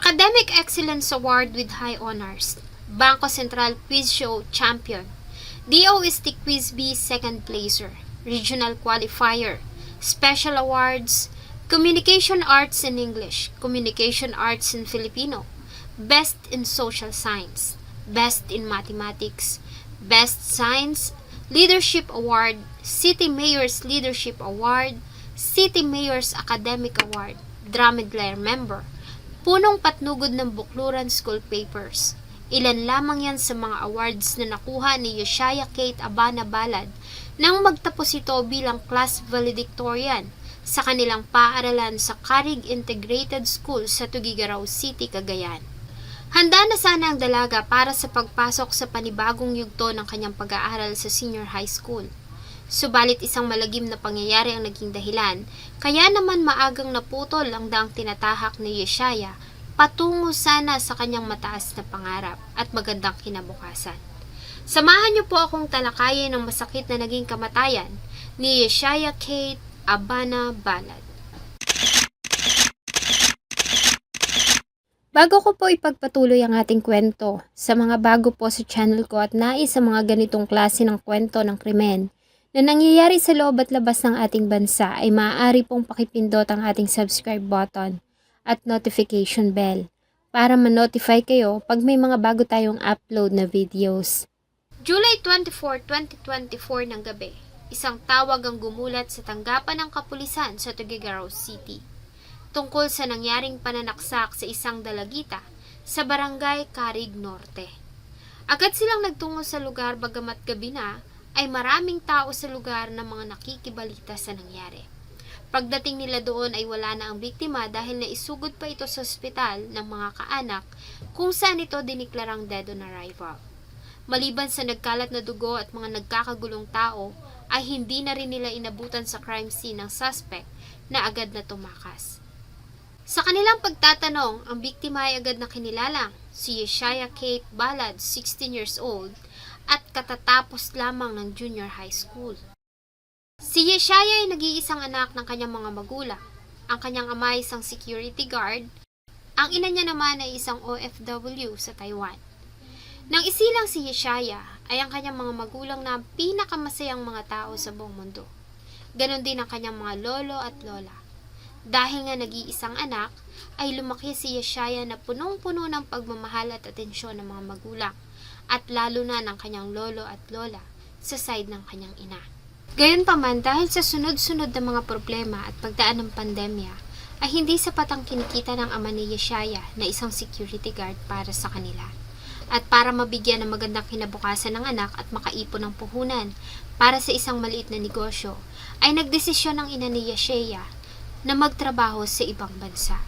Academic Excellence Award with High Honors, Bangko Sentral Quiz Show Champion, DOST Quiz B Second Placer, Regional Qualifier, Special Awards, Communication Arts in English, Communication Arts in Filipino, Best in Social Science, Best in Mathematics, Best Science, Leadership Award, City Mayor's Leadership Award, City Mayor's Academic Award, Drumhead Member, Punong Patnugod ng Bukluran School Papers. Ilan lamang yan sa mga awards na nakuha ni Yeshaya Kate Abana Balad nang magtapos ito bilang class valedictorian sa kanilang paaralan sa Carig Integrated School sa Tuguegarao City, Cagayan. Handa na sana ang dalaga para sa pagpasok sa panibagong yugto ng kanyang pag-aaral sa senior high school. Subalit isang malagim na pangyayari ang naging dahilan, kaya naman maagang naputol ang daang tinatahak ni Yeshaya patungo sana sa kanyang mataas na pangarap at magandang kinabukasan. Samahan niyo po akong talakayin ang masakit na naging kamatayan ni Yeshaya Kate Abana Balad. Bago ko po ipagpatuloy ang ating kwento, sa mga bago po sa channel ko at nais sa mga ganitong klase ng kwento ng krimen na nangyayari sa loob at labas ng ating bansa ay maaari pong pakipindot ang ating subscribe button at notification bell para ma-notify kayo pag may mga bago tayong upload na videos. July 24, 2024 ng gabi, isang tawag ang gumulat sa tanggapan ng kapulisan sa Tuguegarao City tungkol sa nangyaring pananaksak sa isang dalagita sa barangay Carig Norte. Agad silang nagtungo sa lugar bagamat gabi na ay maraming tao sa lugar na mga nakikibalita sa nangyari. Pagdating nila doon ay wala na ang biktima dahil naisugod pa ito sa ospital ng mga kaanak kung saan ito diniklarang dead on arrival. Maliban sa nagkalat na dugo at mga nagkakagulong tao, ay hindi na rin nila inabutan sa crime scene ng suspect na agad na tumakas. Sa kanilang pagtatanong, ang biktima ay agad na kinilalang si Yeshaya Kate Balad, 16 years old, at katatapos lamang ng junior high school. Si Yeshaya ay nag-iisang anak ng kanyang mga magulang. Ang kanyang ama ay isang security guard. Ang ina niya naman ay isang OFW sa Taiwan. Nang isilang si Yeshaya ay ang kanyang mga magulang na ang pinakamasayang mga tao sa buong mundo. Ganon din ang kanyang mga lolo at lola. Dahil nga nag-iisang anak, ay lumaki si Yeshaya na punong-puno ng pagmamahal at atensyon ng mga magulang, at lalo na ng kanyang lolo at lola sa side ng kanyang ina. Gayunpaman, dahil sa sunod-sunod na mga problema at pagdaan ng pandemya, ay hindi sapat ang kinikita ng ama ni Yeshaya na isang security guard para sa kanila. At para mabigyan ng magandang kinabukasan ng anak at makaipon ng puhunan para sa isang maliit na negosyo, ay nagdesisyon ng ina ni Yeshaya na magtrabaho sa ibang bansa.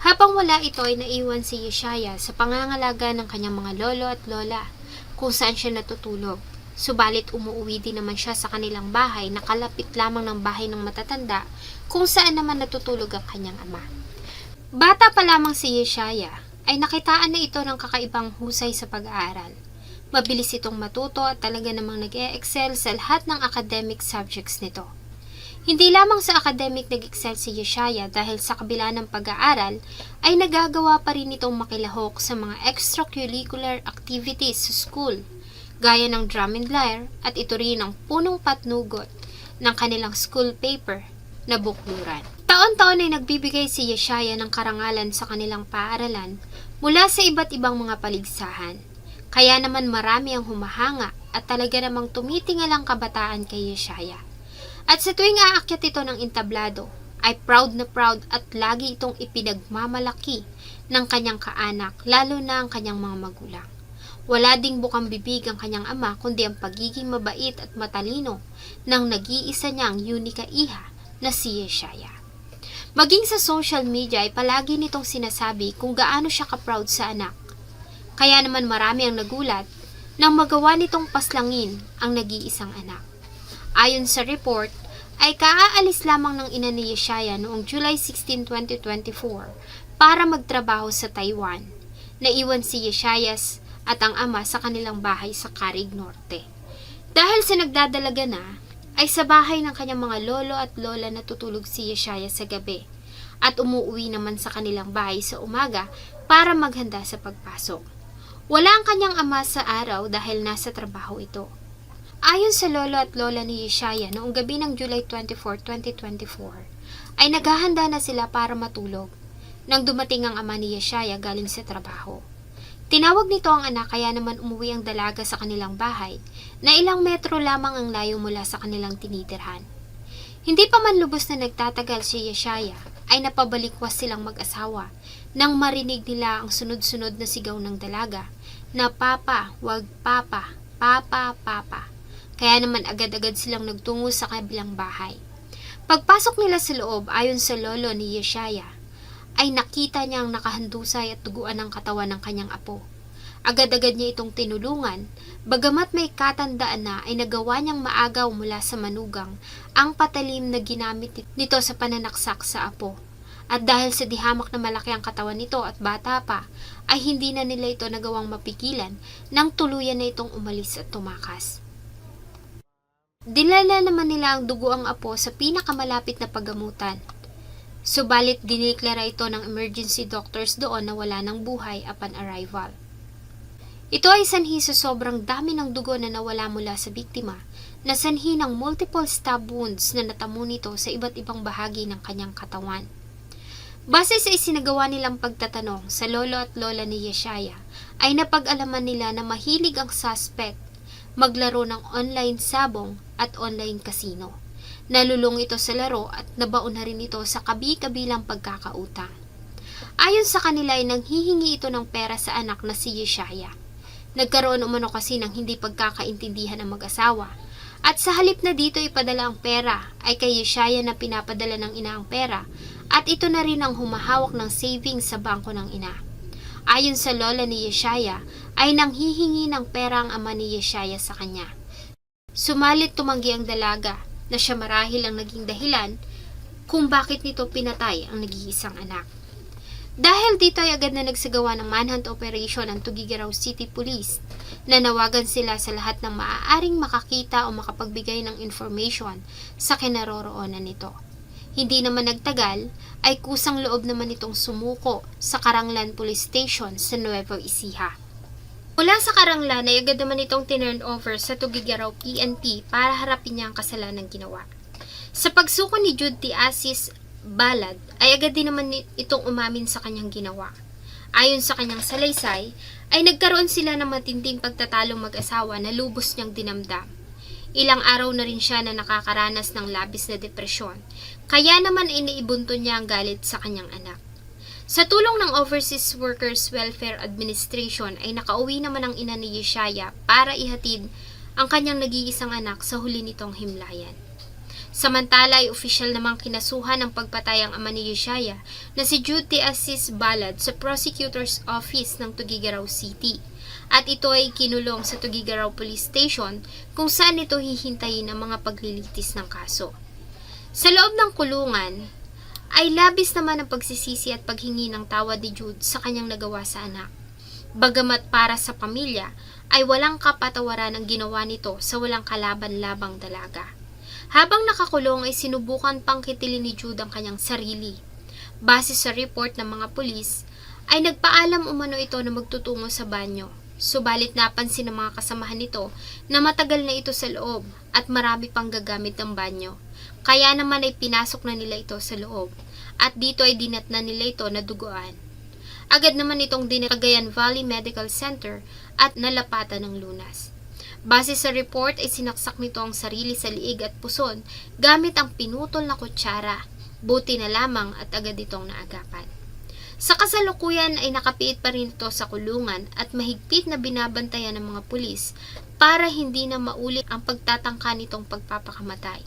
Habang wala ito ay naiwan si Yeshaya sa pangangalaga ng kanyang mga lolo at lola kung saan siya natutulog. Subalit umuwi din naman siya sa kanilang bahay na kalapit lamang ng bahay ng matatanda kung saan naman natutulog ang kanyang ama. Bata pa lamang si Yeshaya ay nakitaan na ito ng kakaibang husay sa pag-aaral. Mabilis itong matuto at talaga namang nag-e-excel sa lahat ng academic subjects nito. Hindi lamang sa academic nag-excel si Yeshaya dahil sa kabila ng pag-aaral ay nagagawa pa rin itong makilahok sa mga extracurricular activities sa school, gaya ng drum and lyre at ito rin ang punong patnugot ng kanilang school paper na bukluran. Taon-taon ay nagbibigay si Yeshaya ng karangalan sa kanilang paaralan mula sa iba't ibang mga paligsahan. Kaya naman marami ang humahanga at talaga namang tumitingalang kabataan kay Yeshaya. At sa tuwing aakyat ito ng entablado, ay proud na proud at lagi itong ipinagmamalaki ng kanyang kaanak, lalo na ang kanyang mga magulang. Wala ding bukang bibig ang kanyang ama kundi ang pagiging mabait at matalino ng nag-iisa niyang unika iha na si Yeshaya. Maging sa social media ay palagi nitong sinasabi kung gaano siya ka-proud sa anak. Kaya naman marami ang nagulat nang magawa nitong paslangin ang nag-iisang anak. Ayon sa report, ay kaaalis lamang ng ina ni Yeshaya noong July 16, 2024 para magtrabaho sa Taiwan. Naiwan si Yeshaya at ang ama sa kanilang bahay sa Carig Norte. Dahil sa nagdadalaga na, ay sa bahay ng kanyang mga lolo at lola natutulog si Yeshaya sa gabi at umuwi naman sa kanilang bahay sa umaga para maghanda sa pagpasok. Wala ang kanyang ama sa araw dahil nasa trabaho ito. Ayon sa lolo at lola ni Yeshaya, noong gabi ng July 24, 2024, ay naghahanda na sila para matulog nang dumating ang ama ni Yeshaya galing sa trabaho. Tinawag nito ang anak kaya naman umuwi ang dalaga sa kanilang bahay na ilang metro lamang ang layo mula sa kanilang tinitirhan. Hindi pa man lubos na nagtatagal si Yeshaya ay napabalikwas silang mag-asawa nang marinig nila ang sunod-sunod na sigaw ng dalaga na papa, wag papa, papa, papa. Kaya naman agad-agad silang nagtungo sa kabilang bahay. Pagpasok nila sa loob, ayon sa lolo ni Yeshaya, ay nakita niyang nakahandusay at duguan ang katawan ng kanyang apo. Agad-agad niya itong tinulungan, bagamat may katandaan na ay nagawa niyang maagaw mula sa manugang ang patalim na ginamit nito sa pananaksak sa apo. At dahil sa dihamak na malaki ang katawan nito at bata pa, ay hindi na nila ito nagawang mapigilan nang tuluyan na itong umalis at tumakas. Dinala naman nila ang dugo ang apo sa pinakamalapit na paggamutan. Subalit diniklara ito ng emergency doctors doon na wala ng buhay upon arrival. Ito ay sanhi sa sobrang dami ng dugo na nawala mula sa biktima, na sanhi ng multiple stab wounds na natamo nito sa iba't ibang bahagi ng kanyang katawan. Base sa isinagawa nilang pagtatanong sa lolo at lola ni Yeshaya, ay napag-alaman nila na mahilig ang suspect maglaro ng online sabong at online casino. Nalulung ito sa laro at nabaon na rin ito sa kabi-kabilang pagkakautang. Ayon sa kanila ay nanghihingi ito ng pera sa anak na si Yeshaya. Nagkaroon umano kasi ng hindi pagkakaintindihan ng mag-asawa, at sa halip na dito ipadala ang pera ay kay Yeshaya na pinapadala ng ina ang pera, at ito na rin ang humahawak ng savings sa bangko ng ina. Ayon sa lola ni Yeshaya ay nanghihingi ng pera ang ama ni Yeshaya sa kanya. Sumalit tumanggi ang dalaga na siya marahil ang naging dahilan kung bakit nito pinatay ang nag-iisang anak. Dahil dito ay agad na nagsagawa ng manhunt operation ang Tuguegarao City Police. Nanawagan sila sa lahat ng maaaring makakita o makapagbigay ng information sa kinaroroonan nito. Hindi naman nagtagal ay kusang loob naman itong sumuko sa Karanglan Police Station sa Nueva Ecija. Mula sa Karanglan ay agad naman itong tinurn over sa Tuguegarao PNP para harapin niya ang kasalanang ginawa. Sa pagsuko ni Jude Tiasis Balad ay agad din naman itong umamin sa kanyang ginawa. Ayon sa kanyang salaysay, ay nagkaroon sila ng matinding pagtatalong mag-asawa na lubos niyang dinamdam. Ilang araw na rin siya na nakakaranas ng labis na depresyon, kaya naman iniibunto niya ang galit sa kanyang anak. Sa tulong ng Overseas Workers Welfare Administration ay nakauwi naman ang ina ni Yeshaya para ihatid ang kanyang nag-iisang anak sa huli nitong himlayan. Samantala ay opisyal namang kinasuhan ng pagpatay ang ama ni Yeshaya na si Jude Tiasis Balad sa Prosecutor's Office ng Tuguegarao City, at ito ay kinulong sa Tuguegarao Police Station kung saan ito hihintayin ang mga paglilitis ng kaso. Sa loob ng kulungan ay labis naman ang pagsisisi at paghingi ng tawad ni Jude sa kanyang nagawa sa anak. Bagamat para sa pamilya ay walang kapatawaran ang ginawa nito sa walang kalaban-labang dalaga. Habang nakakulong ay sinubukan pang kitilin ni Jude ang kanyang sarili. Base sa report ng mga pulis, ay nagpaalam umano ito na magtutungo sa banyo. Subalit napansin ng mga kasamahan nito na matagal na ito sa loob at marami pang gagamit ng banyo. Kaya naman ay pinasok na nila ito sa loob at dito ay dinatnan nila ito na duguan. Agad naman itong dinala sa Cagayan Valley Medical Center at nalapatan ng lunas. Base sa report ay sinaksak nito ang sarili sa liig at puson gamit ang pinutol na kutsara. Buti na lamang at agad itong naagapan. Sa kasalukuyan ay nakapiit pa rin ito sa kulungan at mahigpit na binabantayan ng mga pulis para hindi na maulit ang pagtatangka nitong pagpapakamatay.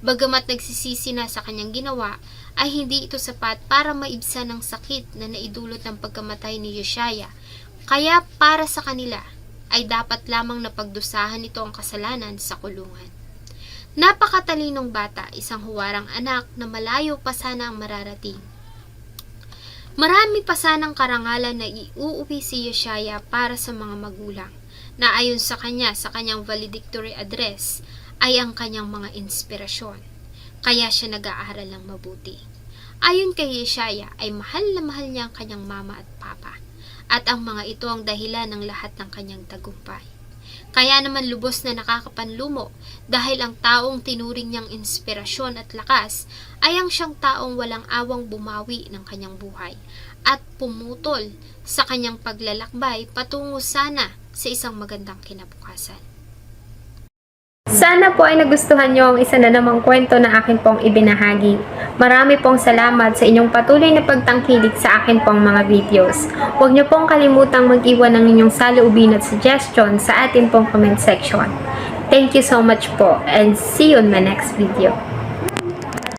Bagamat nagsisisi na sa kanyang ginawa, ay hindi ito sapat para maibsan ang sakit na naidulot ng pagkamatay ni Yeshaya. Kaya para sa kanila, ay dapat lamang napagdusahan nito ang kasalanan sa kulungan. Napakatalinong bata, isang huwarang anak na malayo pa sana ang mararating. Marami pa sanang karangalan na iuuwi si Yeshaya para sa mga magulang, na ayon sa kanya sa kanyang valedictory address ay ang kanyang mga inspirasyon. Kaya siya nag-aaral ng mabuti. Ayon kay Yeshaya ay mahal na mahal niya ang kanyang mama at papa, at ang mga ito ang dahilan ng lahat ng kanyang tagumpay. Kaya naman lubos na nakakapanlumo dahil ang taong tinuring niyang inspirasyon at lakas ay ang siyang taong walang awang bumawi ng kanyang buhay at pumutol sa kanyang paglalakbay patungo sana sa isang magandang kinabukasan. Sana po ay nagustuhan niyo ang isa na namang kwento na akin pong ibinahagi. Marami pong salamat sa inyong patuloy na pagtangkilik sa akin pong mga videos. Huwag niyo pong kalimutang mag-iwan ng inyong saloobin at suggestion sa atin pong comment section. Thank you so much po and see you in my next video.